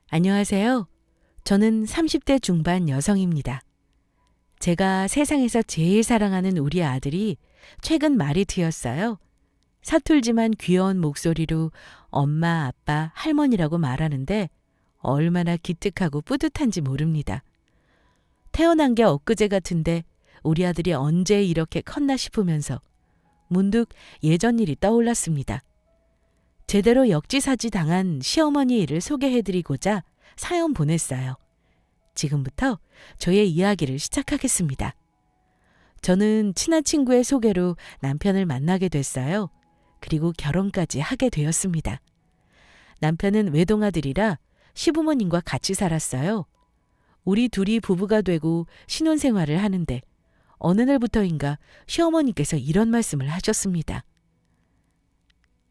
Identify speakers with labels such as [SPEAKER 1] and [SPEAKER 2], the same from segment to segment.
[SPEAKER 1] 안녕하세요. 저는 30대 중반 여성입니다. 제가 세상에서 제일 사랑하는 우리 아들이 최근 말이 트였어요. 서툴지만 귀여운 목소리로 엄마, 아빠, 할머니라고 말하는데 얼마나 기특하고 뿌듯한지 모릅니다. 태어난 게 엊그제 같은데 우리 아들이 언제 이렇게 컸나 싶으면서 문득 예전 일이 떠올랐습니다. 제대로 역지사지 당한 시어머니 일을 소개해드리고자 사연 보냈어요. 지금부터 저의 이야기를 시작하겠습니다. 저는 친한 친구의 소개로 남편을 만나게 됐어요. 그리고 결혼까지 하게 되었습니다. 남편은 외동아들이라 시부모님과 같이 살았어요. 우리 둘이 부부가 되고 신혼생활을 하는데 어느 날부터인가 시어머니께서 이런 말씀을 하셨습니다.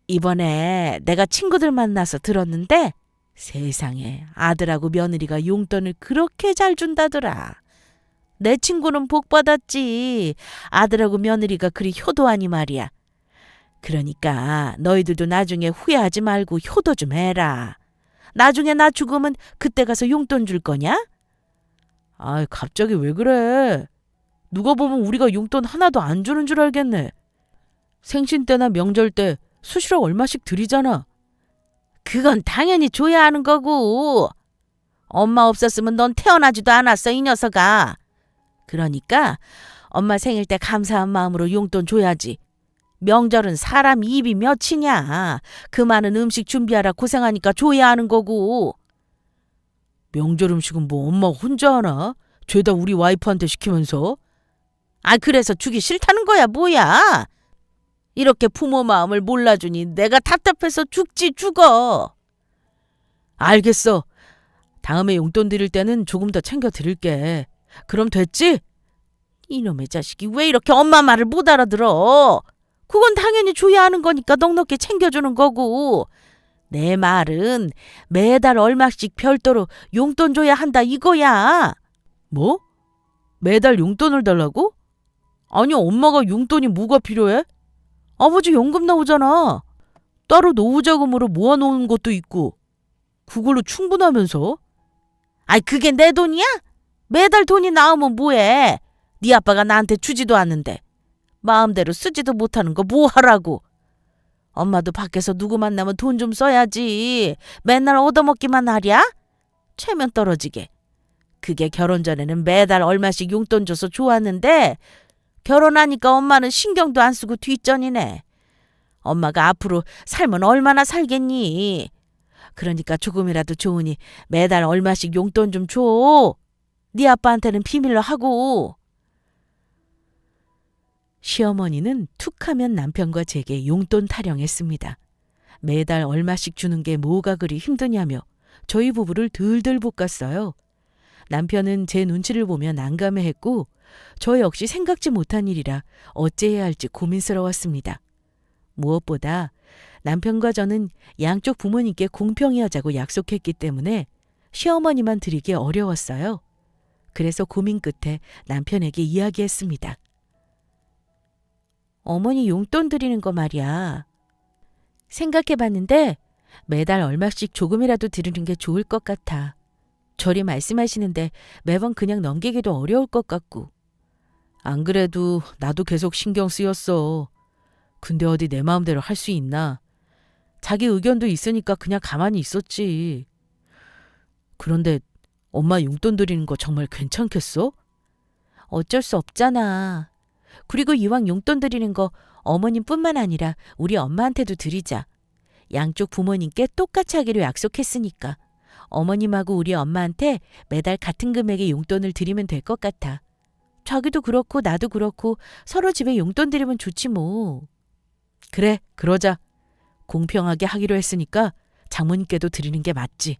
[SPEAKER 1] 이번에 내가 친구들 만나서 들었는데 세상에 아들하고 며느리가 용돈을 그렇게 잘 준다더라. 내 친구는 복 받았지. 아들하고 며느리가 그리 효도하니 말이야. 그러니까 너희들도 나중에 후회하지 말고 효도 좀 해라. 나중에 나 죽으면 그때 가서 용돈 줄 거냐? 아이, 갑자기 왜 그래? 누가 보면 우리가 용돈 하나도 안 주는 줄 알겠네. 생신 때나 명절 때 수시로 얼마씩 드리잖아. 그건 당연히 줘야 하는 거고. 엄마 없었으면 넌 태어나지도 않았어, 이 녀석아. 그러니까 엄마 생일 때 감사한 마음으로 용돈 줘야지. 명절은 사람 입이 몇이냐. 그 많은 음식 준비하라 고생하니까 줘야 하는 거고. 명절 음식은 뭐 엄마 혼자 하나? 죄다 우리 와이프한테 시키면서. 아, 그래서 주기 싫다는 거야, 뭐야? 이렇게 부모 마음을 몰라주니 내가 답답해서 죽지 죽어. 알겠어. 다음에 용돈 드릴 때는 조금 더 챙겨 드릴게. 그럼 됐지? 이놈의 자식이 왜 이렇게 엄마 말을 못 알아들어? 그건 당연히 줘야 하는 거니까 넉넉히 챙겨주는 거고. 내 말은 매달 얼마씩 별도로 용돈 줘야 한다 이거야. 뭐? 매달 용돈을 달라고? 아니, 엄마가 용돈이 뭐가 필요해? 아버지 연금 나오잖아. 따로 노후자금으로 모아놓은 것도 있고. 그걸로 충분하면서. 아이, 그게 내 돈이야? 매달 돈이 나오면 뭐해? 네 아빠가 나한테 주지도 않는데. 마음대로 쓰지도 못하는 거 뭐 하라고. 엄마도 밖에서 누구 만나면 돈 좀 써야지. 맨날 얻어먹기만 하랴? 체면 떨어지게. 그게 결혼 전에는 매달 얼마씩 용돈 줘서 좋았는데 결혼하니까 엄마는 신경도 안 쓰고 뒷전이네. 엄마가 앞으로 살면 얼마나 살겠니? 그러니까 조금이라도 좋으니 매달 얼마씩 용돈 좀 줘. 네 아빠한테는 비밀로 하고. 시어머니는 툭하면 남편과 제게 용돈 타령했습니다. 매달 얼마씩 주는 게 뭐가 그리 힘드냐며 저희 부부를 들들 볶았어요. 남편은 제 눈치를 보며 난감해했고 저 역시 생각지 못한 일이라 어찌해야 할지 고민스러웠습니다. 무엇보다 남편과 저는 양쪽 부모님께 공평히 하자고 약속했기 때문에 시어머니만 드리기 어려웠어요. 그래서 고민 끝에 남편에게 이야기했습니다. 어머니 용돈 드리는 거 말이야. 생각해봤는데 매달 얼마씩 조금이라도 드리는 게 좋을 것 같아. 저리 말씀하시는데 매번 그냥 넘기기도 어려울 것 같고. 안 그래도 나도 계속 신경 쓰였어. 근데 어디 내 마음대로 할 수 있나. 자기 의견도 있으니까 그냥 가만히 있었지. 그런데 엄마 용돈 드리는 거 정말 괜찮겠어? 어쩔 수 없잖아. 그리고 이왕 용돈 드리는 거 어머님뿐만 아니라 우리 엄마한테도 드리자. 양쪽 부모님께 똑같이 하기로 약속했으니까. 어머님하고 우리 엄마한테 매달 같은 금액의 용돈을 드리면 될 것 같아. 자기도 그렇고 나도 그렇고 서로 집에 용돈 드리면 좋지 뭐. 그래, 그러자. 공평하게 하기로 했으니까 장모님께도 드리는 게 맞지.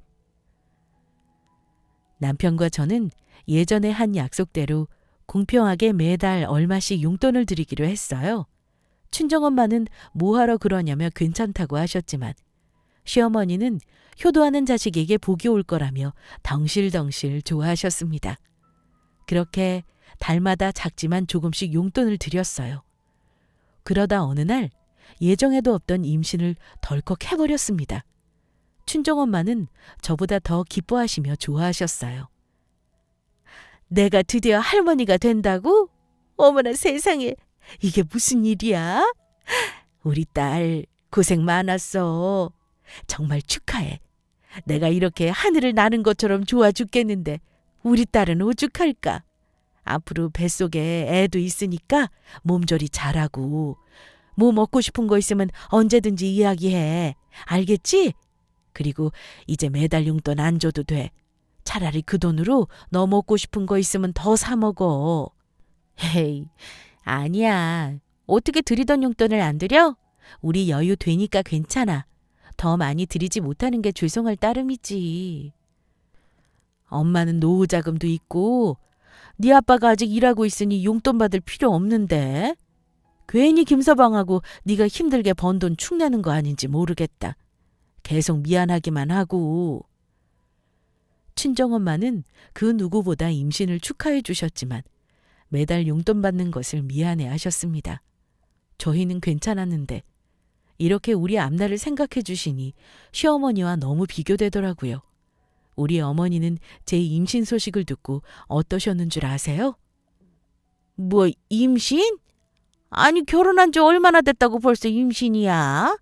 [SPEAKER 1] 남편과 저는 예전에 한 약속대로 공평하게 매달 얼마씩 용돈을 드리기로 했어요. 친정엄마는 뭐하러 그러냐며 괜찮다고 하셨지만 시어머니는 효도하는 자식에게 복이 올 거라며 덩실덩실 좋아하셨습니다. 그렇게 달마다 작지만 조금씩 용돈을 드렸어요. 그러다 어느 날 예정에도 없던 임신을 덜컥 해버렸습니다. 친정엄마는 저보다 더 기뻐하시며 좋아하셨어요. 내가 드디어 할머니가 된다고? 어머나 세상에, 이게 무슨 일이야? 우리 딸 고생 많았어. 정말 축하해. 내가 이렇게 하늘을 나는 것처럼 좋아 죽겠는데 우리 딸은 오죽할까? 앞으로 뱃속에 애도 있으니까 몸조리 잘하고 뭐 먹고 싶은 거 있으면 언제든지 이야기해. 알겠지? 그리고 이제 매달 용돈 안 줘도 돼. 차라리 그 돈으로 너 먹고 싶은 거 있으면 더 사 먹어. 헤이, 아니야. 어떻게 드리던 용돈을 안 드려? 우리 여유 되니까 괜찮아. 더 많이 드리지 못하는 게 죄송할 따름이지. 엄마는 노후 자금도 있고 네 아빠가 아직 일하고 있으니 용돈 받을 필요 없는데. 괜히 김서방하고 네가 힘들게 번 돈 축내는 거 아닌지 모르겠다. 계속 미안하기만 하고. 친정엄마는 그 누구보다 임신을 축하해 주셨지만 매달 용돈 받는 것을 미안해 하셨습니다. 저희는 괜찮았는데 이렇게 우리 앞날을 생각해 주시니 시어머니와 너무 비교되더라고요. 우리 어머니는 제 임신 소식을 듣고 어떠셨는 줄 아세요? 뭐 임신? 아니 결혼한 지 얼마나 됐다고 벌써 임신이야?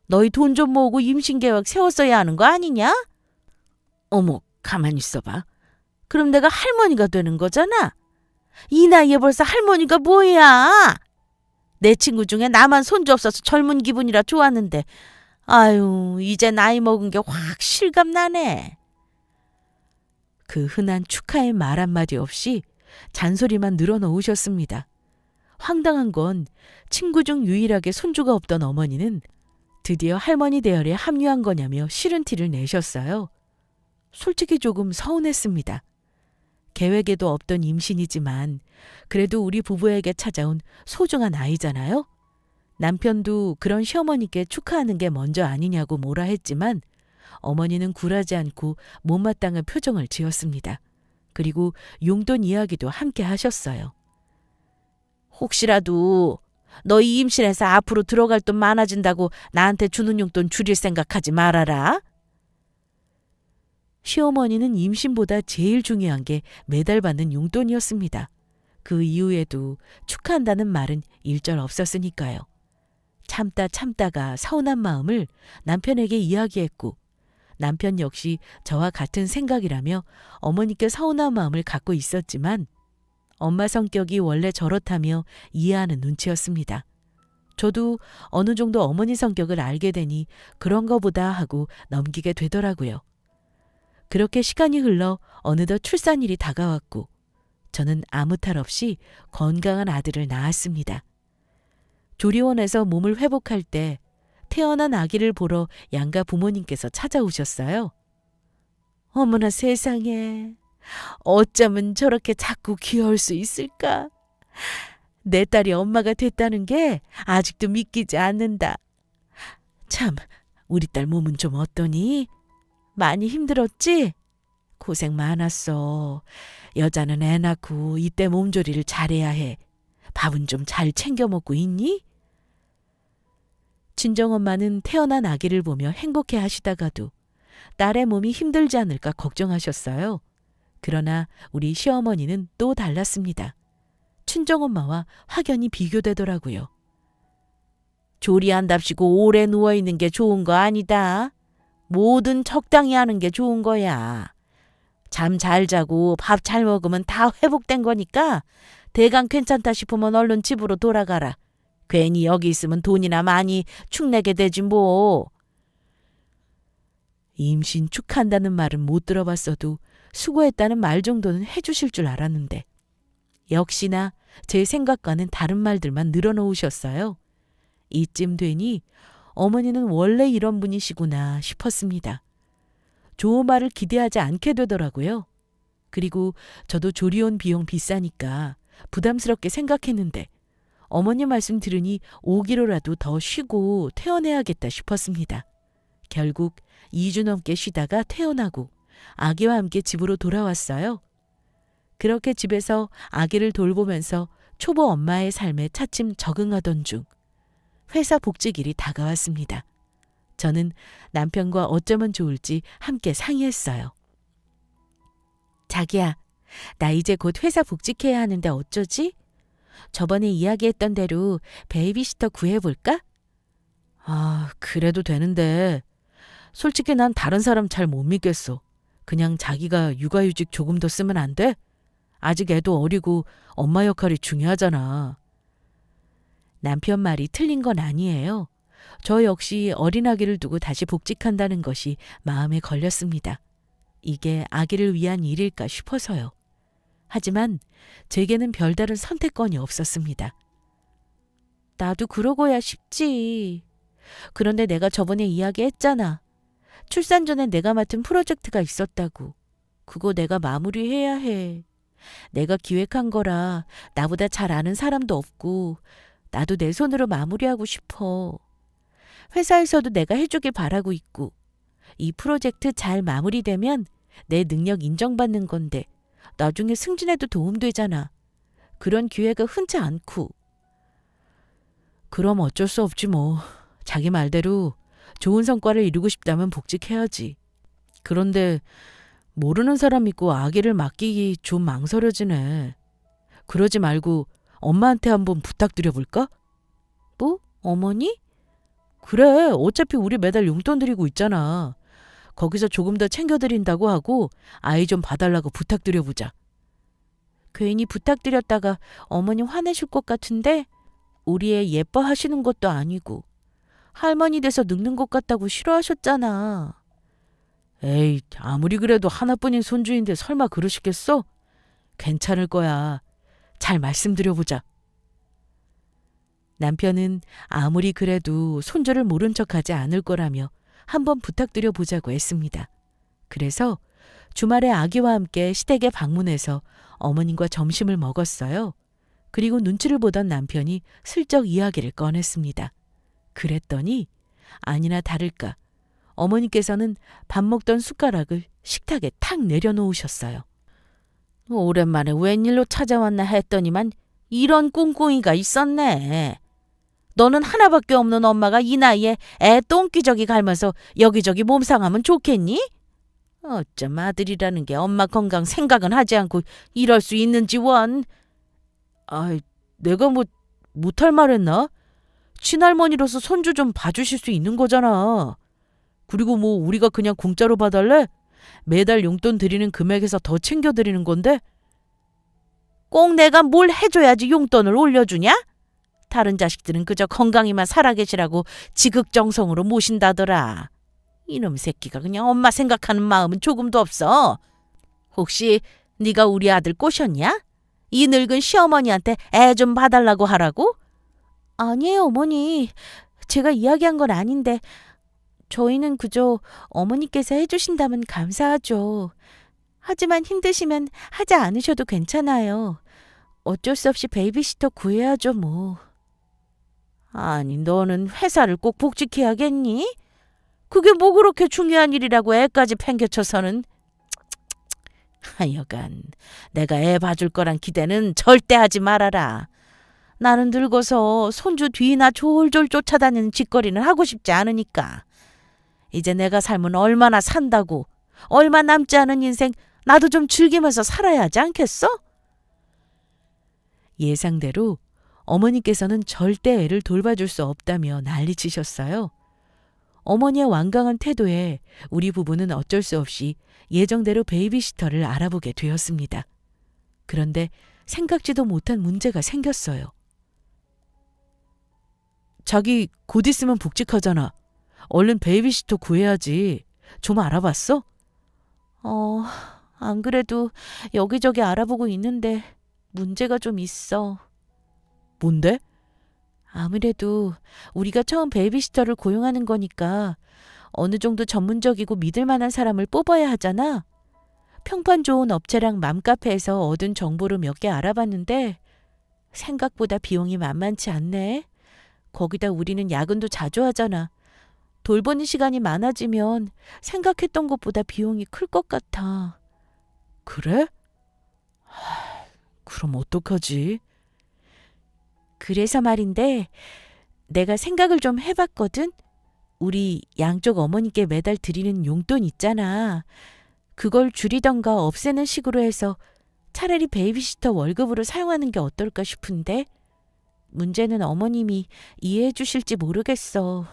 [SPEAKER 1] 너희 돈 좀 모으고 임신 계획 세웠어야 하는 거 아니냐? 어머, 가만히 있어봐. 그럼 내가 할머니가 되는 거잖아. 이 나이에 벌써 할머니가 뭐야? 내 친구 중에 나만 손주 없어서 젊은 기분이라 좋았는데 아유, 이제 나이 먹은 게 확 실감나네. 그 흔한 축하의 말 한마디 없이 잔소리만 늘어놓으셨습니다. 황당한 건 친구 중 유일하게 손주가 없던 어머니는 드디어 할머니 대열에 합류한 거냐며 싫은 티를 내셨어요. 솔직히 조금 서운했습니다. 계획에도 없던 임신이지만 그래도 우리 부부에게 찾아온 소중한 아이잖아요. 남편도 그런 시어머니께 축하하는 게 먼저 아니냐고 뭐라 했지만 어머니는 굴하지 않고 못마땅한 표정을 지었습니다. 그리고 용돈 이야기도 함께 하셨어요. 혹시라도 너희 임신해서 앞으로 들어갈 돈 많아진다고 나한테 주는 용돈 줄일 생각하지 말아라. 시어머니는 임신보다 제일 중요한 게 매달 받는 용돈이었습니다. 그 이후에도 축하한다는 말은 일절 없었으니까요. 참다가 서운한 마음을 남편에게 이야기했고 남편 역시 저와 같은 생각이라며 어머니께 서운한 마음을 갖고 있었지만 엄마 성격이 원래 저렇다며 이해하는 눈치였습니다. 저도 어느 정도 어머니 성격을 알게 되니 그런가 보다 하고 넘기게 되더라고요. 그렇게 시간이 흘러 어느덧 출산일이 다가왔고 저는 아무 탈 없이 건강한 아들을 낳았습니다. 조리원에서 몸을 회복할 때 태어난 아기를 보러 양가 부모님께서 찾아오셨어요. 어머나 세상에, 어쩌면 저렇게 자꾸 귀여울 수 있을까? 내 딸이 엄마가 됐다는 게 아직도 믿기지 않는다. 참, 우리 딸 몸은 좀 어떠니? 많이 힘들었지? 고생 많았어. 여자는 애 낳고 이때 몸조리를 잘해야 해. 밥은 좀 잘 챙겨 먹고 있니? 친정엄마는 태어난 아기를 보며 행복해 하시다가도 딸의 몸이 힘들지 않을까 걱정하셨어요. 그러나 우리 시어머니는 또 달랐습니다. 친정엄마와 확연히 비교되더라고요. 조리한답시고 오래 누워있는 게 좋은 거 아니다. 뭐든 적당히 하는 게 좋은 거야. 잠 잘 자고 밥 잘 먹으면 다 회복된 거니까 대강 괜찮다 싶으면 얼른 집으로 돌아가라. 괜히 여기 있으면 돈이나 많이 축내게 되지 뭐. 임신 축하한다는 말은 못 들어봤어도 수고했다는 말 정도는 해주실 줄 알았는데 역시나 제 생각과는 다른 말들만 늘어놓으셨어요. 이쯤 되니 어머니는 원래 이런 분이시구나 싶었습니다. 좋은 말을 기대하지 않게 되더라고요. 그리고 저도 조리원 비용 비싸니까 부담스럽게 생각했는데 어머니 말씀 들으니 5개월이라도 더 쉬고 퇴원해야겠다 싶었습니다. 결국 2주 넘게 쉬다가 퇴원하고 아기와 함께 집으로 돌아왔어요. 그렇게 집에서 아기를 돌보면서 초보 엄마의 삶에 차츰 적응하던 중 회사 복직일이 다가왔습니다. 저는 남편과 어쩌면 좋을지 함께 상의했어요. 자기야, 나 이제 곧 회사 복직해야 하는데 어쩌지? 저번에 이야기했던 대로 베이비시터 구해볼까? 아, 그래도 되는데. 솔직히 난 다른 사람 잘 못 믿겠어. 그냥 자기가 육아휴직 조금 더 쓰면 안 돼? 아직 애도 어리고 엄마 역할이 중요하잖아. 남편 말이 틀린 건 아니에요. 저 역시 어린 아기를 두고 다시 복직한다는 것이 마음에 걸렸습니다. 이게 아기를 위한 일일까 싶어서요. 하지만 제게는 별다른 선택권이 없었습니다. 나도 그러고야 싶지. 그런데 내가 저번에 이야기했잖아. 출산 전에 내가 맡은 프로젝트가 있었다고. 그거 내가 마무리해야 해. 내가 기획한 거라 나보다 잘 아는 사람도 없고 나도 내 손으로 마무리하고 싶어. 회사에서도 내가 해주길 바라고 있고 이 프로젝트 잘 마무리되면 내 능력 인정받는 건데 나중에 승진에도 도움되잖아. 그런 기회가 흔치 않고. 그럼 어쩔 수 없지 뭐. 자기 말대로 좋은 성과를 이루고 싶다면 복직해야지. 그런데 모르는 사람 믿고 아기를 맡기기 좀 망설여지네. 그러지 말고 엄마한테 한번 부탁드려볼까? 뭐? 어머니? 그래, 어차피 우리 매달 용돈 드리고 있잖아. 거기서 조금 더 챙겨드린다고 하고 아이 좀 봐달라고 부탁드려보자. 괜히 부탁드렸다가 어머님 화내실 것 같은데 우리 애 예뻐하시는 것도 아니고 할머니 돼서 늙는 것 같다고 싫어하셨잖아. 에이, 아무리 그래도 하나뿐인 손주인데 설마 그러시겠어? 괜찮을 거야. 잘 말씀드려보자. 남편은 아무리 그래도 손주를 모른 척하지 않을 거라며 한번 부탁드려 보자고 했습니다. 그래서 주말에 아기와 함께 시댁에 방문해서 어머님과 점심을 먹었어요. 그리고 눈치를 보던 남편이 슬쩍 이야기를 꺼냈습니다. 그랬더니 아니나 다를까 어머니께서는 밥 먹던 숟가락을 식탁에 탁 내려놓으셨어요. 오랜만에 웬일로 찾아왔나 했더니만 이런 꿍꿍이가 있었네. 너는 하나밖에 없는 엄마가 이 나이에 애 똥기저귀 갈면서 여기저기 몸상하면 좋겠니? 어쩜 아들이라는 게 엄마 건강 생각은 하지 않고 이럴 수 있는지 원. 아이, 내가 뭐 못할 말 했나? 친할머니로서 손주 좀 봐주실 수 있는 거잖아. 그리고 뭐 우리가 그냥 공짜로 봐달래? 매달 용돈 드리는 금액에서 더 챙겨드리는 건데? 꼭 내가 뭘 해줘야지 용돈을 올려주냐? 다른 자식들은 그저 건강히만 살아계시라고 지극정성으로 모신다더라. 이놈 새끼가 그냥 엄마 생각하는 마음은 조금도 없어. 혹시 네가 우리 아들 꼬셨냐? 이 늙은 시어머니한테 애 좀 봐달라고 하라고? 아니에요, 어머니. 제가 이야기한 건 아닌데 저희는 그저 어머니께서 해주신다면 감사하죠. 하지만 힘드시면 하지 않으셔도 괜찮아요. 어쩔 수 없이 베이비시터 구해야죠, 뭐. 아니, 너는 회사를 꼭 복직해야겠니? 그게 뭐 그렇게 중요한 일이라고 애까지 팽개쳐서는. 하여간 내가 애 봐줄 거란 기대는 절대 하지 말아라. 나는 늙어서 손주 뒤나 졸졸 쫓아다니는 짓거리는 하고 싶지 않으니까. 이제 내가 살면 얼마나 산다고. 얼마 남지 않은 인생 나도 좀 즐기면서 살아야 하지 않겠어? 예상대로 어머니께서는 절대 애를 돌봐줄 수 없다며 난리치셨어요. 어머니의 완강한 태도에 우리 부부는 어쩔 수 없이 예정대로 베이비시터를 알아보게 되었습니다. 그런데 생각지도 못한 문제가 생겼어요. 자기 곧 있으면 복직하잖아. 얼른 베이비시터 구해야지. 좀 알아봤어? 안 그래도 여기저기 알아보고 있는데 문제가 좀 있어. 뭔데? 아무래도 우리가 처음 베이비시터를 고용하는 거니까 어느 정도 전문적이고 믿을 만한 사람을 뽑아야 하잖아. 평판 좋은 업체랑 맘카페에서 얻은 정보를 몇 개 알아봤는데 생각보다 비용이 만만치 않네. 거기다 우리는 야근도 자주 하잖아. 돌보는 시간이 많아지면 생각했던 것보다 비용이 클 것 같아. 그래? 그럼 어떡하지? 그래서 말인데 내가 생각을 좀 해봤거든. 우리 양쪽 어머니께 매달 드리는 용돈 있잖아. 그걸 줄이던가 없애는 식으로 해서 차라리 베이비시터 월급으로 사용하는 게 어떨까 싶은데 문제는 어머님이 이해해 주실지 모르겠어.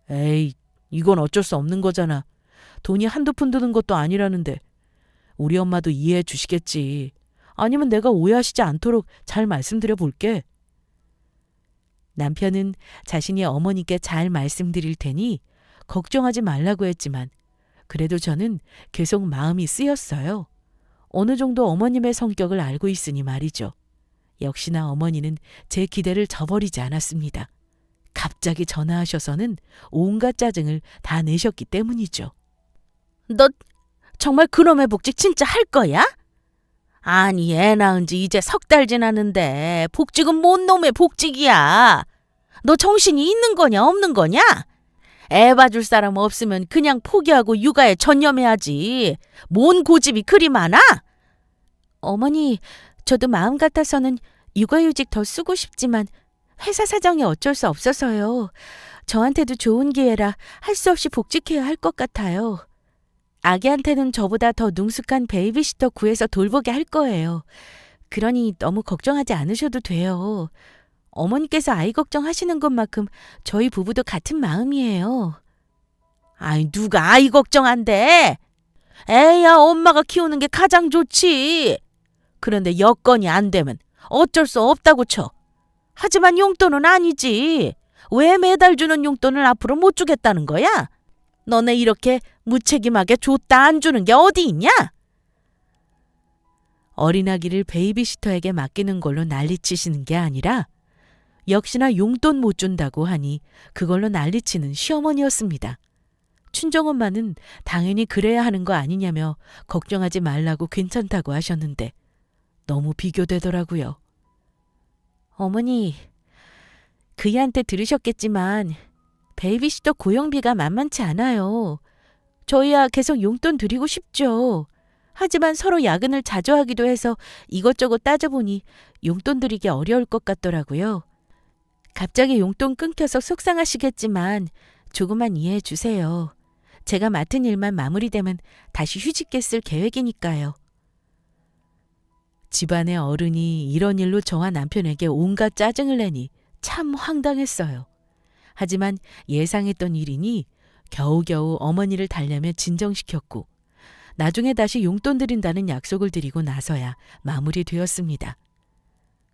[SPEAKER 1] 에이, 이건 어쩔 수 없는 거잖아. 돈이 한두 푼 드는 것도 아니라는데 우리 엄마도 이해해 주시겠지. 아니면 내가 오해하시지 않도록 잘 말씀드려 볼게. 남편은 자신이 어머니께 잘 말씀드릴 테니 걱정하지 말라고 했지만 그래도 저는 계속 마음이 쓰였어요. 어느 정도 어머님의 성격을 알고 있으니 말이죠. 역시나 어머니는 제 기대를 저버리지 않았습니다. 갑자기 전화하셔서는 온갖 짜증을 다 내셨기 때문이죠. 너 정말 그놈의 복직 진짜 할 거야? 아니, 애 낳은 지 이제 3달 지났는데 복직은 뭔 놈의 복직이야. 너 정신이 있는 거냐 없는 거냐? 애 봐줄 사람 없으면 그냥 포기하고 육아에 전념해야지. 뭔 고집이 그리 많아? 어머니, 저도 마음 같아서는 육아휴직 더 쓰고 싶지만 회사 사정이 어쩔 수 없어서요. 저한테도 좋은 기회라 할 수 없이 복직해야 할 것 같아요. 아기한테는 저보다 더 능숙한 베이비시터 구해서 돌보게 할 거예요. 그러니 너무 걱정하지 않으셔도 돼요. 어머니께서 아이 걱정하시는 것만큼 저희 부부도 같은 마음이에요. 아이, 누가 아이 걱정한대? 애야 엄마가 키우는 게 가장 좋지. 그런데 여건이 안 되면 어쩔 수 없다고 쳐. 하지만 용돈은 아니지. 왜 매달 주는 용돈을 앞으로 못 주겠다는 거야? 너네 이렇게 무책임하게 줬다 안 주는 게 어디 있냐? 어린아기를 베이비시터에게 맡기는 걸로 난리치시는 게 아니라 역시나 용돈 못 준다고 하니 그걸로 난리치는 시어머니였습니다. 친정엄마는 당연히 그래야 하는 거 아니냐며 걱정하지 말라고 괜찮다고 하셨는데 너무 비교되더라고요. 어머니, 그이한테 들으셨겠지만 베이비시터 고용비가 만만치 않아요. 저희야 계속 용돈 드리고 싶죠. 하지만 서로 야근을 자주 하기도 해서 이것저것 따져보니 용돈 드리기 어려울 것 같더라고요. 갑자기 용돈 끊겨서 속상하시겠지만 조금만 이해해 주세요. 제가 맡은 일만 마무리되면 다시 휴직계 쓸 계획이니까요. 집안의 어른이 이런 일로 저와 남편에게 온갖 짜증을 내니 참 황당했어요. 하지만 예상했던 일이니 겨우겨우 어머니를 달래며 진정시켰고 나중에 다시 용돈 드린다는 약속을 드리고 나서야 마무리되었습니다.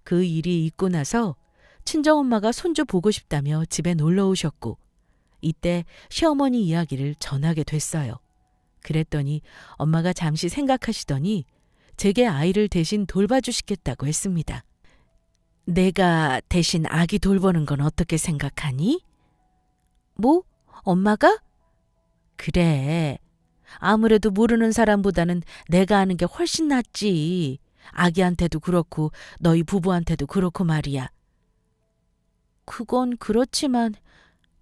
[SPEAKER 1] 그 일이 있고 나서 친정엄마가 손주 보고 싶다며 집에 놀러 오셨고 이때 시어머니 이야기를 전하게 됐어요. 그랬더니 엄마가 잠시 생각하시더니 제게 아이를 대신 돌봐주시겠다고 했습니다. 내가 대신 아기 돌보는 건 어떻게 생각하니? 뭐? 엄마가? 그래. 아무래도 모르는 사람보다는 내가 아는 게 훨씬 낫지. 아기한테도 그렇고 너희 부부한테도 그렇고 말이야. 그건 그렇지만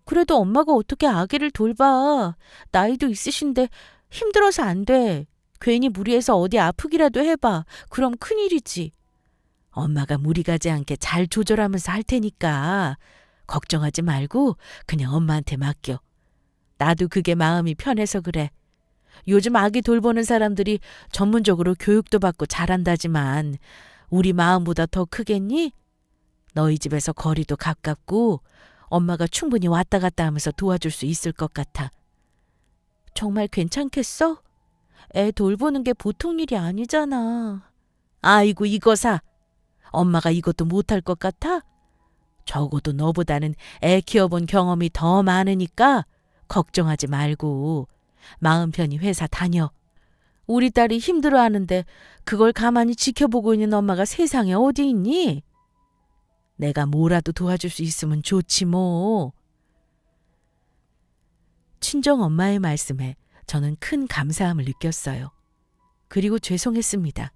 [SPEAKER 1] 그래도 엄마가 어떻게 아기를 돌봐. 나이도 있으신데 힘들어서 안 돼. 괜히 무리해서 어디 아프기라도 해봐. 그럼 큰일이지. 엄마가 무리 가지 않게 잘 조절하면서 할 테니까 걱정하지 말고 그냥 엄마한테 맡겨. 나도 그게 마음이 편해서 그래. 요즘 아기 돌보는 사람들이 전문적으로 교육도 받고 잘한다지만 우리 마음보다 더 크겠니? 너희 집에서 거리도 가깝고 엄마가 충분히 왔다 갔다 하면서 도와줄 수 있을 것 같아. 정말 괜찮겠어? 애 돌보는 게 보통 일이 아니잖아. 아이고 이거사. 엄마가 이것도 못할 것 같아? 적어도 너보다는 애 키워본 경험이 더 많으니까 걱정하지 말고 마음 편히 회사 다녀. 우리 딸이 힘들어하는데 그걸 가만히 지켜보고 있는 엄마가 세상에 어디 있니? 내가 뭐라도 도와줄 수 있으면 좋지 뭐. 친정엄마의 말씀에 저는 큰 감사함을 느꼈어요. 그리고 죄송했습니다.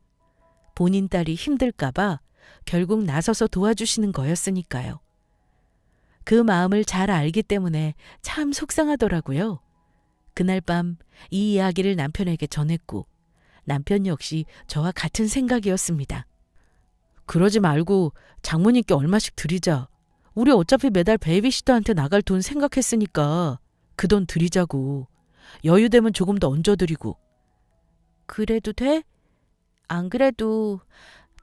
[SPEAKER 1] 본인 딸이 힘들까봐 결국 나서서 도와주시는 거였으니까요. 그 마음을 잘 알기 때문에 참 속상하더라고요. 그날 밤 이 이야기를 남편에게 전했고 남편 역시 저와 같은 생각이었습니다. 그러지 말고 장모님께 얼마씩 드리자. 우리 어차피 매달 베이비시터한테 나갈 돈 생각했으니까 그 돈 드리자고. 여유되면 조금 더 얹어드리고. 그래도 돼? 안 그래도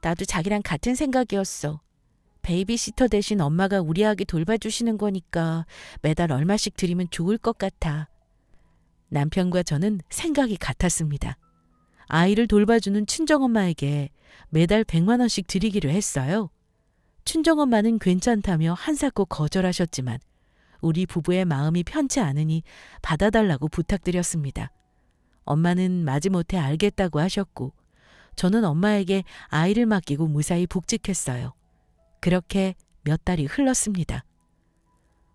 [SPEAKER 1] 나도 자기랑 같은 생각이었어. 베이비시터 대신 엄마가 우리 아기 돌봐주시는 거니까 매달 얼마씩 드리면 좋을 것 같아. 남편과 저는 생각이 같았습니다. 아이를 돌봐주는 친정엄마에게 매달 100만 원씩 드리기로 했어요. 친정엄마는 괜찮다며 한사코 거절하셨지만 우리 부부의 마음이 편치 않으니 받아달라고 부탁드렸습니다. 엄마는 마지못해 알겠다고 하셨고 저는 엄마에게 아이를 맡기고 무사히 복직했어요. 그렇게 몇 달이 흘렀습니다.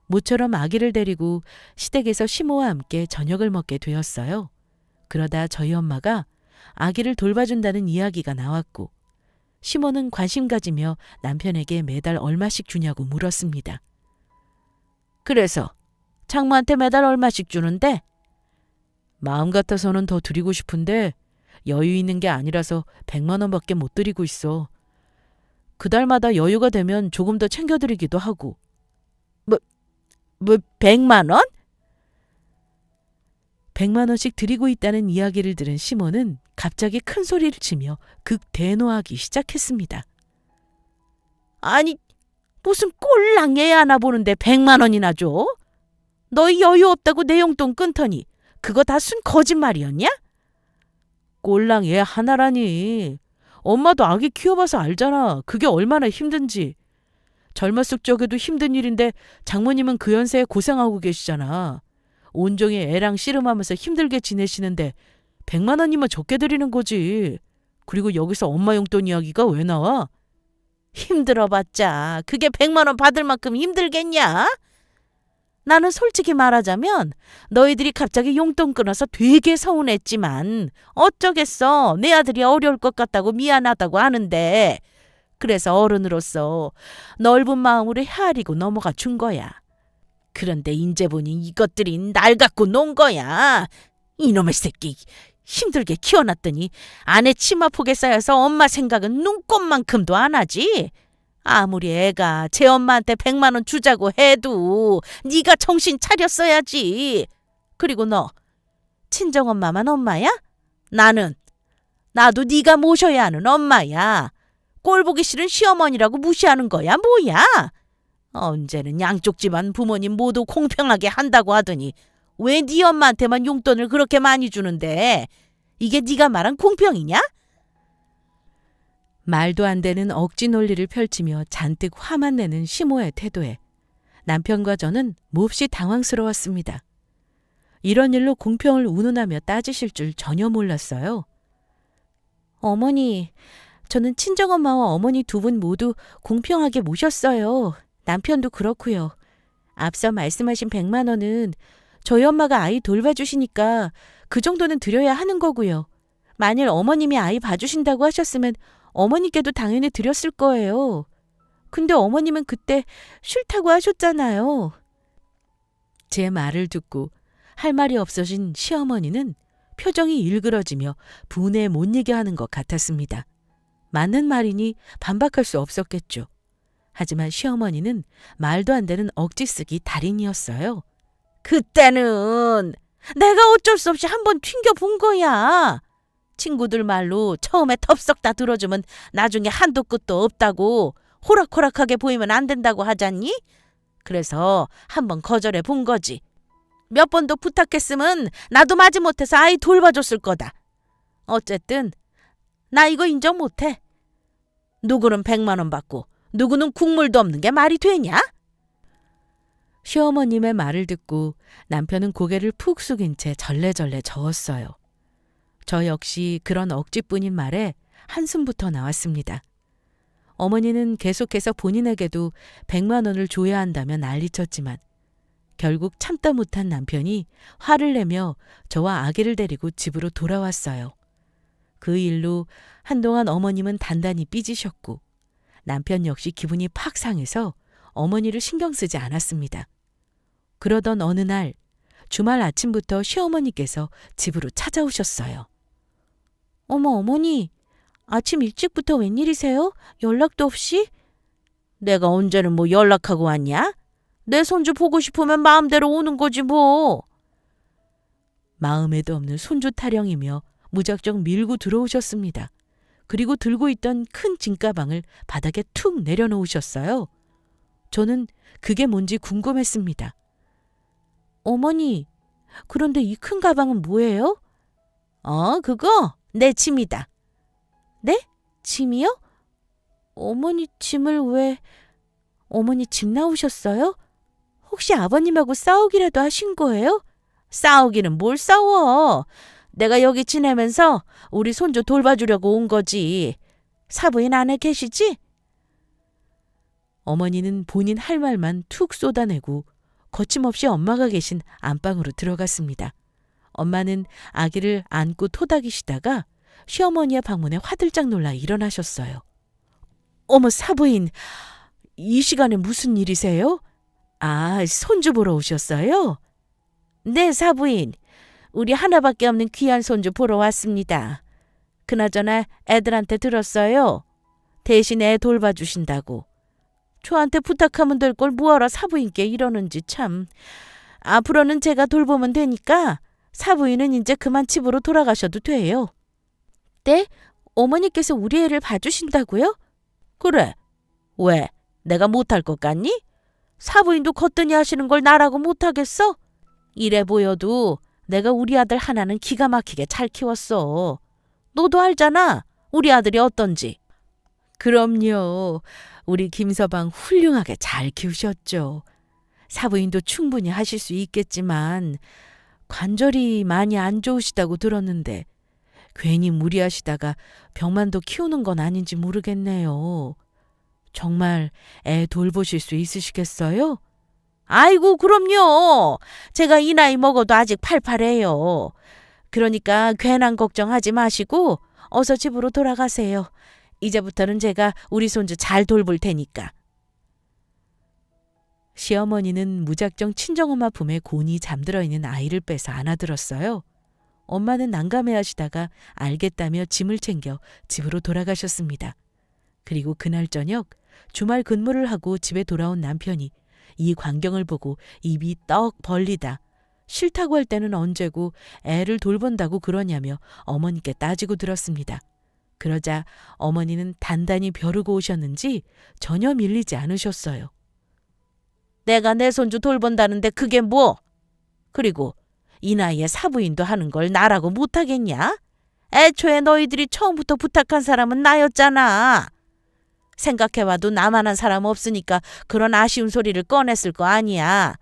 [SPEAKER 1] 모처럼 아기를 데리고 시댁에서 시모와 함께 저녁을 먹게 되었어요. 그러다 저희 엄마가 아기를 돌봐준다는 이야기가 나왔고 시모는 관심 가지며 남편에게 매달 얼마씩 주냐고 물었습니다. 그래서 장모한테 매달 얼마씩 주는데? 마음 같아서는 더 드리고 싶은데 여유 있는 게 아니라서 100만 원밖에 못 드리고 있어. 그 달마다 여유가 되면 조금 더 챙겨드리기도 하고. 뭐 100만 원? 100만 원씩 드리고 있다는 이야기를 들은 시모는 갑자기 큰 소리를 치며 극대노하기 시작했습니다. 아니, 무슨 꼴랑 애 하나 보는데 100만 원이나 줘? 너희 여유 없다고 내 용돈 끊더니 그거 다 순 거짓말이었냐? 꼴랑 애 하나라니. 엄마도 아기 키워봐서 알잖아. 그게 얼마나 힘든지. 젊었을 적에도 힘든 일인데 장모님은 그 연세에 고생하고 계시잖아. 온종일 애랑 씨름하면서 힘들게 지내시는데 100만 원이면 적게 드리는 거지. 그리고 여기서 엄마 용돈 이야기가 왜 나와? 힘들어봤자 그게 100만 원 받을 만큼 힘들겠냐? 나는 솔직히 말하자면 너희들이 갑자기 용돈 끊어서 되게 서운했지만 어쩌겠어. 내 아들이 어려울 것 같다고 미안하다고 하는데 그래서 어른으로서 넓은 마음으로 헤아리고 넘어가 준 거야. 그런데 인제 보니 이것들이 날 갖고 논 거야. 이놈의 새끼 힘들게 키워놨더니 아내 치마폭에 쌓여서 엄마 생각은 눈꼽만큼도 안 하지. 아무리 애가 제 엄마한테 100만 원 주자고 해도 네가 정신 차렸어야지. 그리고 너 친정엄마만 엄마야? 나도 네가 모셔야 하는 엄마야. 꼴 보기 싫은 시어머니라고 무시하는 거야 뭐야? 언제는 양쪽 집안 부모님 모두 공평하게 한다고 하더니 왜 네 엄마한테만 용돈을 그렇게 많이 주는데 이게 네가 말한 공평이냐? 말도 안 되는 억지 논리를 펼치며 잔뜩 화만 내는 시모의 태도에 남편과 저는 몹시 당황스러웠습니다. 이런 일로 공평을 운운하며 따지실 줄 전혀 몰랐어요. 어머니, 저는 친정엄마와 어머니 두 분 모두 공평하게 모셨어요. 남편도 그렇고요. 앞서 말씀하신 100만 원은 저희 엄마가 아이 돌봐주시니까 그 정도는 드려야 하는 거고요. 만일 어머님이 아이 봐주신다고 하셨으면 어머니께도 당연히 드렸을 거예요. 근데 어머님은 그때 싫다고 하셨잖아요. 제 말을 듣고 할 말이 없어진 시어머니는 표정이 일그러지며 분에 못 이겨 하는 것 같았습니다. 맞는 말이니 반박할 수 없었겠죠. 하지만 시어머니는 말도 안 되는 억지 쓰기 달인이었어요. 그때는 내가 어쩔 수 없이 한번 튕겨본 거야. 친구들 말로 처음에 덥석 다 들어주면 나중에 한도 끝도 없다고 호락호락하게 보이면 안 된다고 하잖니? 그래서 한번 거절해 본 거지. 몇 번도 부탁했으면 나도 마지못해서 아이 돌봐줬을 거다. 어쨌든 나 이거 인정 못해. 누구는 100만 원 받고 누구는 국물도 없는 게 말이 되냐? 시어머님의 말을 듣고 남편은 고개를 푹 숙인 채 절레절레 저었어요. 저 역시 그런 억지뿐인 말에 한숨부터 나왔습니다. 어머니는 계속해서 본인에게도 100만 원을 줘야 한다며 난리쳤지만 결국 참다 못한 남편이 화를 내며 저와 아기를 데리고 집으로 돌아왔어요. 그 일로 한동안 어머님은 단단히 삐지셨고 남편 역시 기분이 팍 상해서 어머니를 신경 쓰지 않았습니다. 그러던 어느 날 주말 아침부터 시어머니께서 집으로 찾아오셨어요. 어머니, 아침 일찍부터 웬일이세요? 연락도 없이? 내가 언제는 뭐 연락하고 왔냐? 내 손주 보고 싶으면 마음대로 오는 거지 뭐. 마음에도 없는 손주 타령이며 무작정 밀고 들어오셨습니다. 그리고 들고 있던 큰 짐가방을 바닥에 툭 내려놓으셨어요. 저는 그게 뭔지 궁금했습니다. 어머니, 그런데 이 큰 가방은 뭐예요? 그거 내 짐이다. 네? 짐이요? 어머니 짐을 왜... 어머니 짐 나오셨어요? 혹시 아버님하고 싸우기라도 하신 거예요? 싸우기는 뭘 싸워. 내가 여기 지내면서 우리 손주 돌봐주려고 온 거지. 사부인 안에 계시지? 어머니는 본인 할 말만 툭 쏟아내고 거침없이 엄마가 계신 안방으로 들어갔습니다. 엄마는 아기를 안고 토닥이시다가 시어머니의 방문에 화들짝 놀라 일어나셨어요. 어머 사부인, 이 시간에 무슨 일이세요? 손주 보러 오셨어요? 네, 사부인. 우리 하나밖에 없는 귀한 손주 보러 왔습니다. 그나저나 애들한테 들었어요. 대신 애 돌봐주신다고. 저한테 부탁하면 될 걸 뭐하러 사부인께 이러는지 참. 앞으로는 제가 돌보면 되니까 사부인은 이제 그만 집으로 돌아가셔도 돼요. 네? 어머니께서 우리 애를 봐주신다고요? 그래. 왜? 내가 못할 것 같니? 사부인도 거뜬히 하시는 걸 나라고 못하겠어? 이래 보여도 내가 우리 아들 하나는 기가 막히게 잘 키웠어. 너도 알잖아. 우리 아들이 어떤지. 그럼요. 우리 김서방 훌륭하게 잘 키우셨죠. 사부인도 충분히 하실 수 있겠지만 관절이 많이 안 좋으시다고 들었는데 괜히 무리하시다가 병만 더 키우는 건 아닌지 모르겠네요. 정말 애 돌보실 수 있으시겠어요? 아이고 그럼요. 제가 이 나이 먹어도 아직 팔팔해요. 그러니까 괜한 걱정하지 마시고 어서 집으로 돌아가세요. 이제부터는 제가 우리 손주 잘 돌볼 테니까. 시어머니는 무작정 친정엄마 품에 곤히 잠들어 있는 아이를 빼서 안아들었어요. 엄마는 난감해하시다가 알겠다며 짐을 챙겨 집으로 돌아가셨습니다. 그리고 그날 저녁 주말 근무를 하고 집에 돌아온 남편이 이 광경을 보고 입이 떡 벌리다 싫다고 할 때는 언제고 애를 돌본다고 그러냐며 어머니께 따지고 들었습니다. 그러자 어머니는 단단히 벼르고 오셨는지 전혀 밀리지 않으셨어요. 내가 내 손주 돌본다는데 그게 뭐? 그리고 이 나이에 사부인도 하는 걸 나라고 못하겠냐? 애초에 너희들이 처음부터 부탁한 사람은 나였잖아. 생각해봐도 나만한 사람 없으니까 그런 아쉬운 소리를 꺼냈을 거 아니야.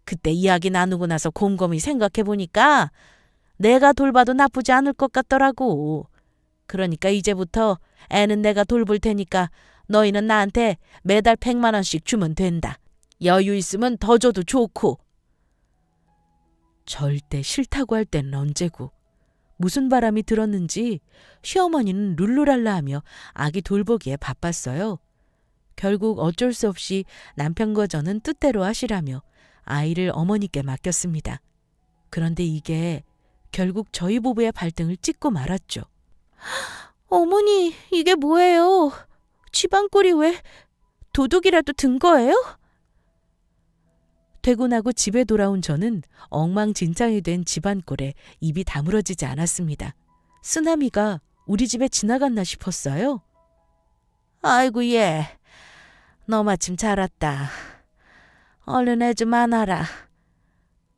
[SPEAKER 1] 그때 이야기 나누고 나서 곰곰이 생각해보니까 내가 돌봐도 나쁘지 않을 것 같더라고. 그러니까 이제부터 애는 내가 돌볼 테니까 너희는 나한테 매달 100만 원씩 주면 된다. 여유 있으면 더 줘도 좋고. 절대 싫다고 할 때는 언제고. 무슨 바람이 들었는지 시어머니는 룰루랄라하며 아기 돌보기에 바빴어요. 결국 어쩔 수 없이 남편과 저는 뜻대로 하시라며 아이를 어머니께 맡겼습니다. 그런데 이게 결국 저희 부부의 발등을 찍고 말았죠. 어머니, 이게 뭐예요? 집안 꼴이 왜 도둑이라도 든 거예요? 퇴근하고 집에 돌아온 저는 엉망진창이 된 집안 꼴에 입이 다물어지지 않았습니다. 쓰나미가 우리 집에 지나갔나 싶었어요. 아이고 얘, 너 마침 잘 왔다. 얼른 애 좀 안아라.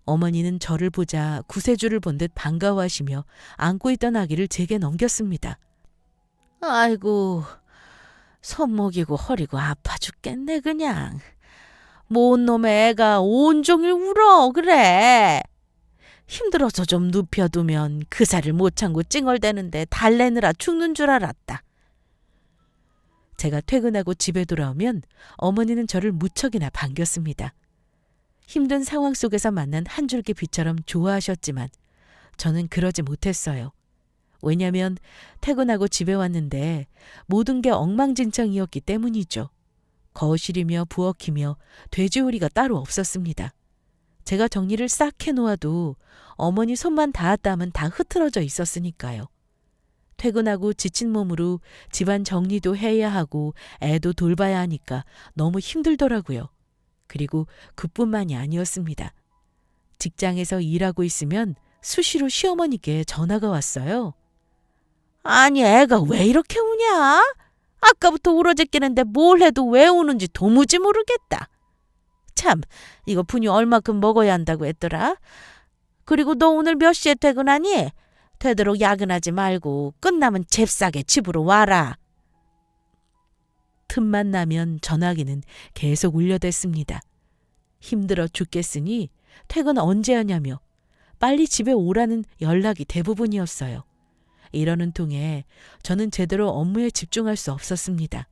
[SPEAKER 1] 어머니는 저를 보자 구세주를 본 듯 반가워하시며 안고 있던 아기를 제게 넘겼습니다. 아이고, 손목이고 허리고 아파 죽겠네 그냥. 뭔 놈의 애가 온종일 울어 그래. 힘들어서 좀 눕혀두면 그 살을 못 참고 찡얼대는데 달래느라 죽는 줄 알았다. 제가 퇴근하고 집에 돌아오면 어머니는 저를 무척이나 반겼습니다. 힘든 상황 속에서 만난 한 줄기 빛처럼 좋아하셨지만 저는 그러지 못했어요. 왜냐하면 퇴근하고 집에 왔는데 모든 게 엉망진창이었기 때문이죠. 거실이며 부엌이며 돼지우리가 따로 없었습니다. 제가 정리를 싹 해놓아도 어머니 손만 닿았다 하면 다 흐트러져 있었으니까요. 퇴근하고 지친 몸으로 집안 정리도 해야 하고 애도 돌봐야 하니까 너무 힘들더라고요. 그리고 그뿐만이 아니었습니다. 직장에서 일하고 있으면 수시로 시어머니께 전화가 왔어요. 아니, 애가 왜 이렇게 우냐? 아까부터 울어제끼는데 뭘 해도 왜 우는지 도무지 모르겠다. 참, 이거 분유 얼마큼 먹어야 한다고 했더라? 그리고 너 오늘 몇 시에 퇴근하니? 되도록 야근하지 말고 끝나면 잽싸게 집으로 와라. 틈만 나면 전화기는 계속 울려댔습니다. 힘들어 죽겠으니 퇴근 언제 하냐며 빨리 집에 오라는 연락이 대부분이었어요. 이러는 통에 저는 제대로 업무에 집중할 수 없었습니다.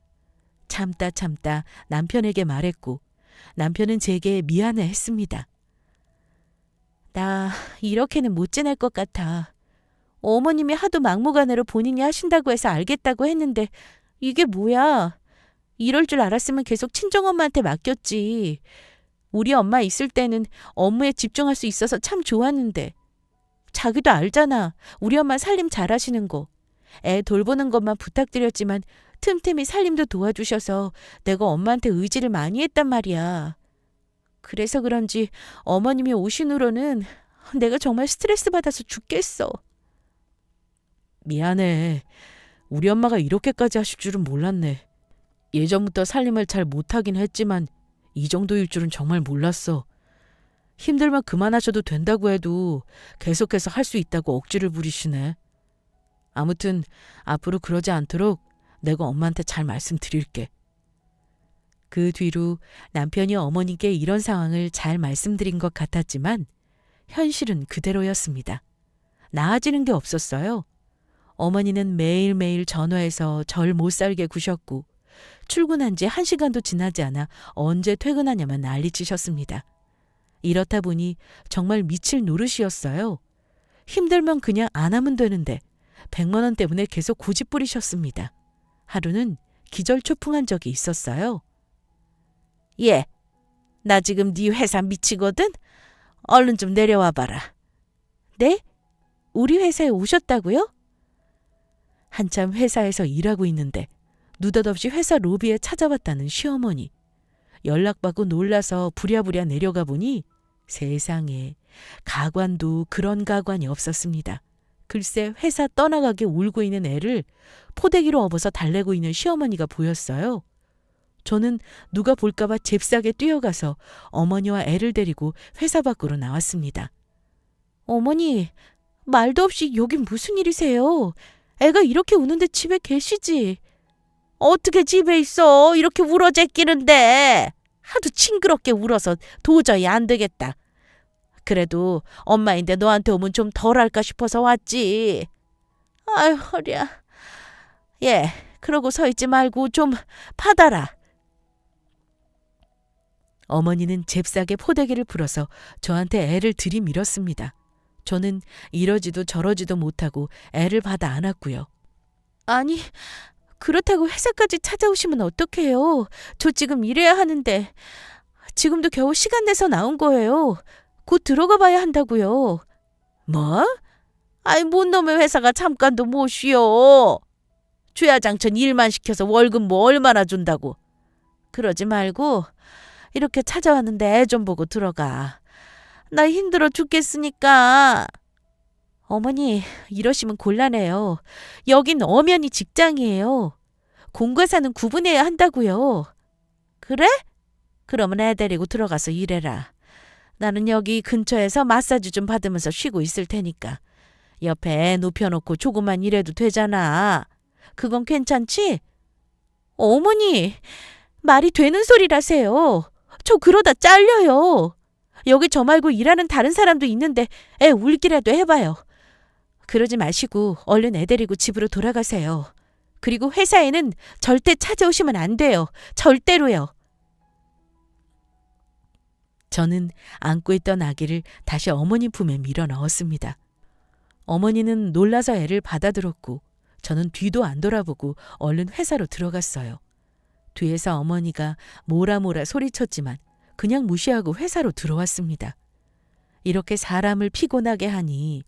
[SPEAKER 1] 참다 남편에게 말했고 남편은 제게 미안해 했습니다. 나 이렇게는 못 지낼 것 같아. 어머님이 하도 막무가내로 본인이 하신다고 해서 알겠다고 했는데 이게 뭐야? 이럴 줄 알았으면 계속 친정엄마한테 맡겼지. 우리 엄마 있을 때는 업무에 집중할 수 있어서 참 좋았는데. 자기도 알잖아. 우리 엄마 살림 잘하시는 거. 애 돌보는 것만 부탁드렸지만 틈틈이 살림도 도와주셔서 내가 엄마한테 의지를 많이 했단 말이야. 그래서 그런지 어머님이 오신 후로는 내가 정말 스트레스 받아서 죽겠어. 미안해. 우리 엄마가 이렇게까지 하실 줄은 몰랐네. 예전부터 살림을 잘 못하긴 했지만 이 정도일 줄은 정말 몰랐어. 힘들면 그만하셔도 된다고 해도 계속해서 할 수 있다고 억지를 부리시네. 아무튼 앞으로 그러지 않도록 내가 엄마한테 잘 말씀드릴게. 그 뒤로 남편이 어머니께 이런 상황을 잘 말씀드린 것 같았지만 현실은 그대로였습니다. 나아지는 게 없었어요. 어머니는 매일매일 전화해서 절 못 살게 구셨고 출근한 지 1시간도 지나지 않아 언제 퇴근하냐만 난리치셨습니다. 이렇다 보니 정말 미칠 노릇이었어요. 힘들면 그냥 안 하면 되는데 100만 원 때문에 계속 고집 부리셨습니다. 하루는 기절초풍한 적이 있었어요. 예, 나 지금 네 회사 미치거든? 얼른 좀 내려와 봐라. 네? 우리 회사에 오셨다고요? 한참 회사에서 일하고 있는데 느닷없이 회사 로비에 찾아왔다는 시어머니. 연락받고 놀라서 부랴부랴 내려가 보니 세상에 가관도 그런 가관이 없었습니다. 글쎄 회사 떠나가게 울고 있는 애를 포대기로 업어서 달래고 있는 시어머니가 보였어요. 저는 누가 볼까봐 잽싸게 뛰어가서 어머니와 애를 데리고 회사 밖으로 나왔습니다. 어머니, 말도 없이 여긴 무슨 일이세요? 애가 이렇게 우는데 집에 계시지. 어떻게 집에 있어? 이렇게 울어 제끼는데. 하도 징그럽게 울어서 도저히 안 되겠다. 그래도 엄마인데 너한테 오면 좀 덜할까 싶어서 왔지. 아유, 허리야. 예, 그러고 서 있지 말고 좀 받아라. 어머니는 잽싸게 포대기를 풀어서 저한테 애를 들이밀었습니다. 저는 이러지도 저러지도 못하고 애를 받아 안았고요. 아니, 그렇다고 회사까지 찾아오시면 어떡해요? 저 지금 일해야 하는데. 지금도 겨우 시간 내서 나온 거예요. 곧 들어가 봐야 한다고요. 뭐? 아이, 뭔 놈의 회사가 잠깐도 못 쉬어. 주야장천 일만 시켜서 월급 뭐 얼마나 준다고. 그러지 말고 이렇게 찾아왔는데 애 좀 보고 들어가. 나 힘들어 죽겠으니까. 어머니, 이러시면 곤란해요. 여긴 엄연히 직장이에요. 공과사는 구분해야 한다고요. 그래? 그러면 애 데리고 들어가서 일해라. 나는 여기 근처에서 마사지 좀 받으면서 쉬고 있을 테니까. 옆에 애 눕혀놓고 조금만 일해도 되잖아. 그건 괜찮지? 어머니, 말이 되는 소리라세요. 저 그러다 잘려요. 여기 저 말고 일하는 다른 사람도 있는데 애 울기라도 해봐요. 그러지 마시고 얼른 애 데리고 집으로 돌아가세요. 그리고 회사에는 절대 찾아오시면 안 돼요. 절대로요. 저는 안고 있던 아기를 다시 어머니 품에 밀어 넣었습니다. 어머니는 놀라서 애를 받아들었고 저는 뒤도 안 돌아보고 얼른 회사로 들어갔어요. 뒤에서 어머니가 뭐라 소리쳤지만 그냥 무시하고 회사로 들어왔습니다. 이렇게 사람을 피곤하게 하니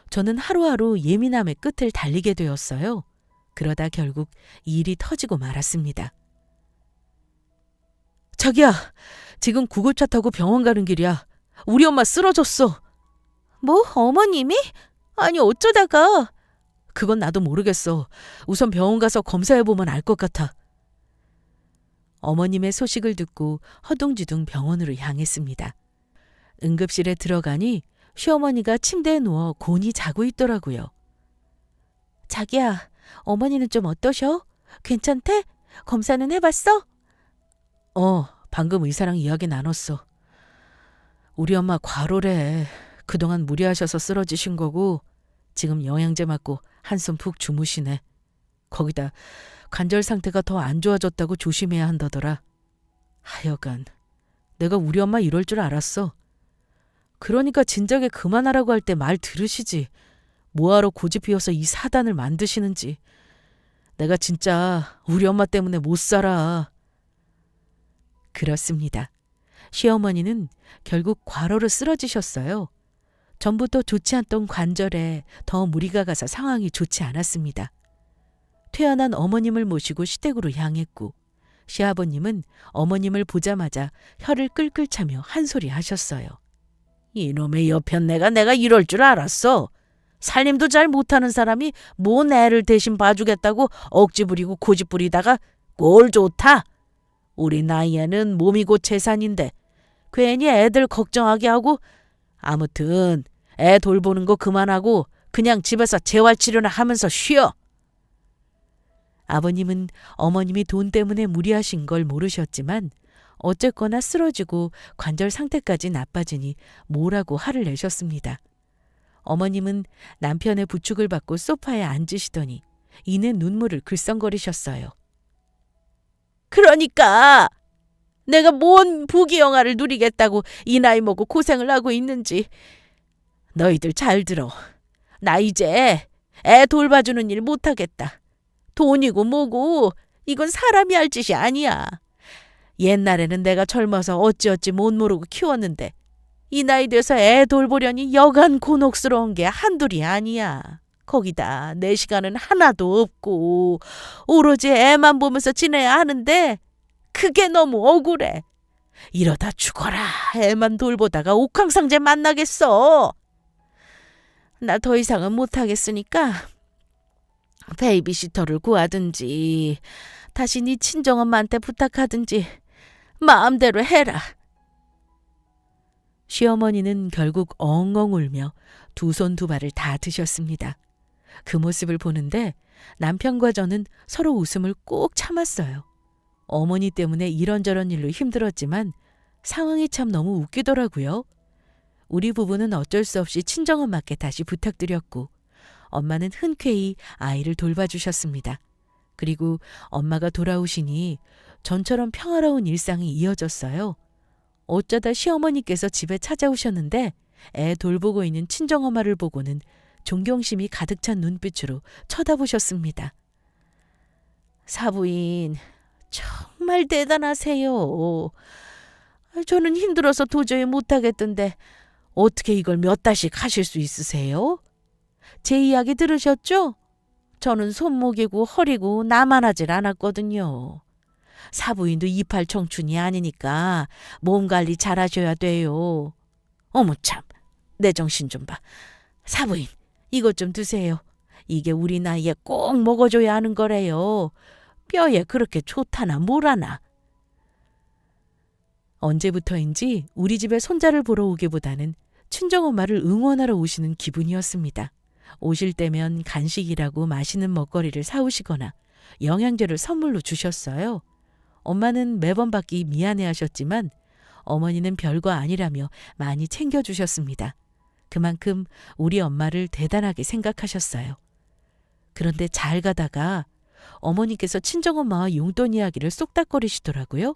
[SPEAKER 1] 저는 하루하루 예민함의 끝을 달리게 되었어요. 그러다 결국 일이 터지고 말았습니다. 자기야, 지금 구급차 타고 병원 가는 길이야. 우리 엄마 쓰러졌어. 뭐, 어머님이? 아니, 어쩌다가? 그건 나도 모르겠어. 우선 병원 가서 검사해보면 알 것 같아. 어머님의 소식을 듣고 허둥지둥 병원으로 향했습니다. 응급실에 들어가니 시어머니가 침대에 누워 곤히 자고 있더라고요. 자기야, 어머니는 좀 어떠셔? 괜찮대? 검사는 해봤어? 방금 의사랑 이야기 나눴어. 우리 엄마 과로래. 그동안 무리하셔서 쓰러지신 거고 지금 영양제 맞고 한숨 푹 주무시네. 거기다 관절 상태가 더 안 좋아졌다고 조심해야 한다더라. 하여간 내가 우리 엄마 이럴 줄 알았어. 그러니까 진작에 그만하라고 할 때 말 들으시지. 뭐하러 고집 피워서 이 사단을 만드시는지. 내가 진짜 우리 엄마 때문에 못 살아. 그렇습니다. 시어머니는 결국 과로로 쓰러지셨어요. 전부터 좋지 않던 관절에 더 무리가 가서 상황이 좋지 않았습니다. 퇴원한 어머님을 모시고 시댁으로 향했고 시아버님은 어머님을 보자마자 혀를 끌끌 차며 한 소리 하셨어요. 이놈의 여편네가 내가 이럴 줄 알았어. 살림도 잘 못하는 사람이 뭔 애를 대신 봐주겠다고 억지 부리고 고집 부리다가 꼴 좋다. 우리 나이에는 몸이 곧 재산인데 괜히 애들 걱정하게 하고 아무튼 애 돌보는 거 그만하고 그냥 집에서 재활치료나 하면서 쉬어. 아버님은 어머님이 돈 때문에 무리하신 걸 모르셨지만 어쨌거나 쓰러지고 관절 상태까지 나빠지니 뭐라고 화를 내셨습니다. 어머님은 남편의 부축을 받고 소파에 앉으시더니 이내 눈물을 글썽거리셨어요. 그러니까 내가 뭔 부귀영화를 누리겠다고 이 나이 먹고 고생을 하고 있는지. 너희들 잘 들어. 나 이제 애 돌봐주는 일 못하겠다. 돈이고 뭐고 이건 사람이 할 짓이 아니야. 옛날에는 내가 젊어서 어찌어찌 못 모르고 키웠는데 이 나이 돼서 애 돌보려니 여간 곤혹스러운 게 한둘이 아니야. 거기다 내 시간은 하나도 없고 오로지 애만 보면서 지내야 하는데 그게 너무 억울해. 이러다 죽어라. 애만 돌보다가 옥황상제 만나겠어. 나 더 이상은 못하겠으니까 베이비시터를 구하든지 다시 네 친정엄마한테 부탁하든지 마음대로 해라. 시어머니는 결국 엉엉 울며 두 손 두 발을 다 드셨습니다. 그 모습을 보는데 남편과 저는 서로 웃음을 꼭 참았어요. 어머니 때문에 이런저런 일로 힘들었지만 상황이 참 너무 웃기더라고요. 우리 부부는 어쩔 수 없이 친정엄마께 다시 부탁드렸고 엄마는 흔쾌히 아이를 돌봐주셨습니다. 그리고 엄마가 돌아오시니 전처럼 평화로운 일상이 이어졌어요. 어쩌다 시어머니께서 집에 찾아오셨는데 애 돌보고 있는 친정엄마를 보고는 존경심이 가득 찬 눈빛으로 쳐다보셨습니다. 사부인, 정말 대단하세요. 저는 힘들어서 도저히 못하겠던데 어떻게 이걸 몇 달씩 하실 수 있으세요? 제 이야기 들으셨죠? 저는 손목이고 허리고 나만하질 않았거든요. 사부인도 이팔 청춘이 아니니까 몸 관리 잘하셔야 돼요. 어머 참, 내 정신 좀 봐. 사부인, 이것 좀 드세요. 이게 우리 나이에 꼭 먹어줘야 하는 거래요. 뼈에 그렇게 좋다나 뭐라나. 언제부터인지 우리 집에 손자를 보러 오기보다는 친정엄마를 응원하러 오시는 기분이었습니다. 오실 때면 간식이라고 맛있는 먹거리를 사오시거나 영양제를 선물로 주셨어요. 엄마는 매번 받기 미안해하셨지만 어머니는 별거 아니라며 많이 챙겨주셨습니다. 그만큼 우리 엄마를 대단하게 생각하셨어요. 그런데 잘 가다가 어머니께서 친정엄마와 용돈 이야기를 쏙닥거리시더라고요.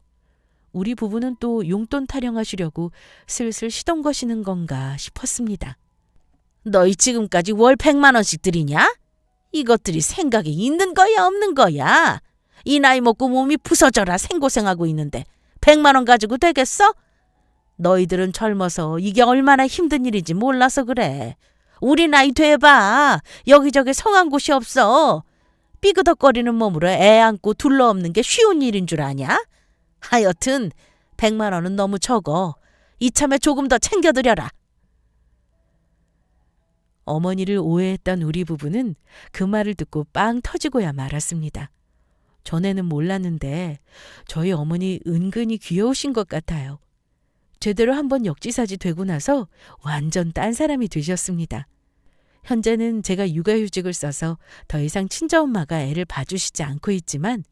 [SPEAKER 1] 우리 부부는 또 용돈 타령하시려고 슬슬 시동 거시는 건가 싶었습니다. 너희 지금까지 월 100만 원씩 들이냐? 이것들이 생각이 있는 거야 없는 거야? 이 나이 먹고 몸이 부서져라 생고생하고 있는데 100만 원 가지고 되겠어? 너희들은 젊어서 이게 얼마나 힘든 일인지 몰라서 그래. 우리 나이 돼봐. 여기저기 성한 곳이 없어. 삐그덕거리는 몸으로 애 안고 둘러엎는 게 쉬운 일인 줄 아냐? 하여튼 100만 원은 너무 적어. 이참에 조금 더 챙겨드려라. 어머니를 오해했던 우리 부부는 그 말을 듣고 빵 터지고야 말았습니다. 전에는 몰랐는데 저희 어머니 은근히 귀여우신 것 같아요. 제대로 한번 역지사지 되고 나서 완전 딴 사람이 되셨습니다. 현재는 제가 육아휴직을 써서 더 이상 친정엄마가 애를 봐주시지 않고 있지만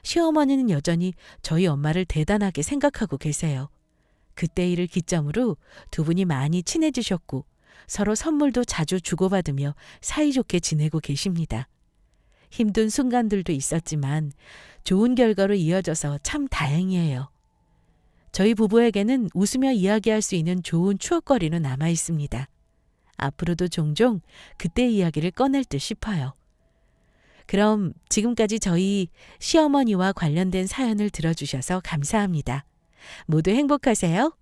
[SPEAKER 1] 시어머니는 여전히 저희 엄마를 대단하게 생각하고 계세요. 그때 일을 기점으로 두 분이 많이 친해지셨고 서로 선물도 자주 주고받으며 사이좋게 지내고 계십니다. 힘든 순간들도 있었지만 좋은 결과로 이어져서 참 다행이에요. 저희 부부에게는 웃으며 이야기할 수 있는 좋은 추억거리는 남아 있습니다. 앞으로도 종종 그때 이야기를 꺼낼 듯 싶어요. 그럼 지금까지 저희 시어머니와 관련된 사연을 들어주셔서 감사합니다. 모두 행복하세요.